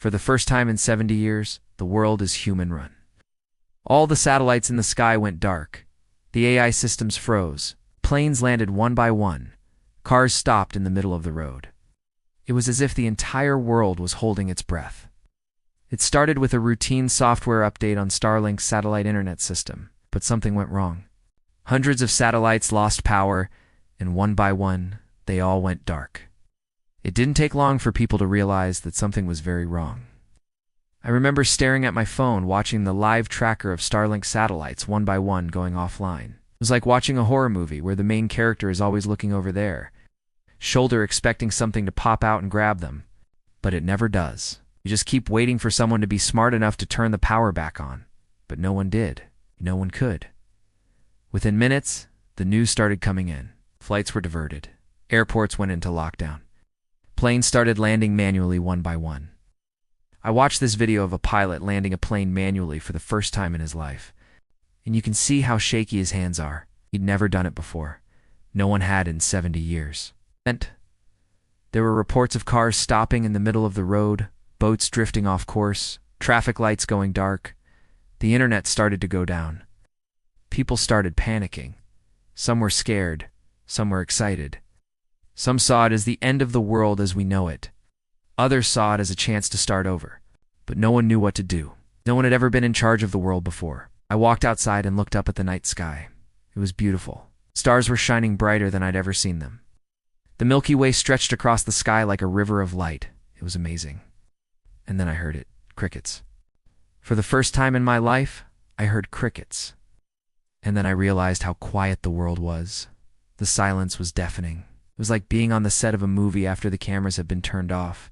For the first time in 70 years, the world is human-run. All the satellites in the sky went dark. The AI systems froze. Planes landed one by one. Cars stopped in the middle of the road. It was as if the entire world was holding its breath. It started with a routine software update on Starlink's satellite internet system, but something went wrong. Hundreds of satellites lost power, and one by one, they all went dark. It didn't take long for people to realize that something was very wrong. I remember staring at my phone, watching the live tracker of Starlink satellites one by one going offline. It was like watching a horror movie where the main character is always looking over there, shoulder expecting something to pop out and grab them. But it never does. You just keep waiting for someone to be smart enough to turn the power back on. But no one did. No one could. Within minutes, the news started coming in. Flights were diverted. Airports went into lockdown. Planes started landing manually one by one. I watched this video of a pilot landing a plane manually for the first time in his life. And you can see how shaky his hands are. He'd never done it before. No one had in 70 years. There were reports of cars stopping in the middle of the road, boats drifting off course, traffic lights going dark. The internet started to go down. People started panicking. Some were scared. Some were excited. Some saw it as the end of the world as we know it. Others saw it as a chance to start over. But no one knew what to do. No one had ever been in charge of the world before. I walked outside and looked up at the night sky. It was beautiful. Stars were shining brighter than I'd ever seen them. The Milky Way stretched across the sky like a river of light. It was amazing. And then I heard it. Crickets. For the first time in my life, I heard crickets. And then I realized how quiet the world was. The silence was deafening. It was like being on the set of a movie after the cameras had been turned off.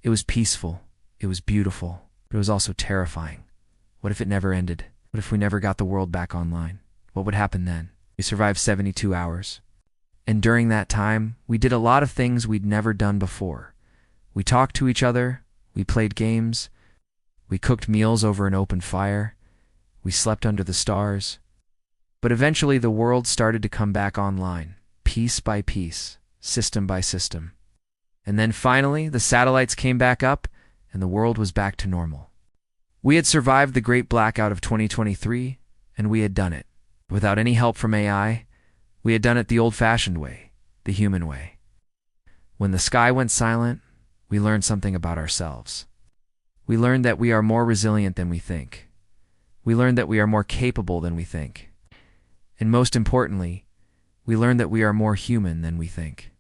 It was peaceful. It was beautiful. But it was also terrifying. What if it never ended? What if we never got the world back online? What would happen then? We survived 72 hours. And during that time, we did a lot of things we'd never done before. We talked to each other. We played games. We cooked meals over an open fire. We slept under the stars. But eventually the world started to come back online, piece by piece, system by system. And then finally, the satellites came back up, and the world was back to normal. We had survived the great blackout of 2023, and we had done it. Without any help from AI, we had done it the old-fashioned way, the human way. When the sky went silent, we learned something about ourselves. We learned that we are more resilient than we think. We learned that we are more capable than we think. And most importantly, we learned that we are more human than we think.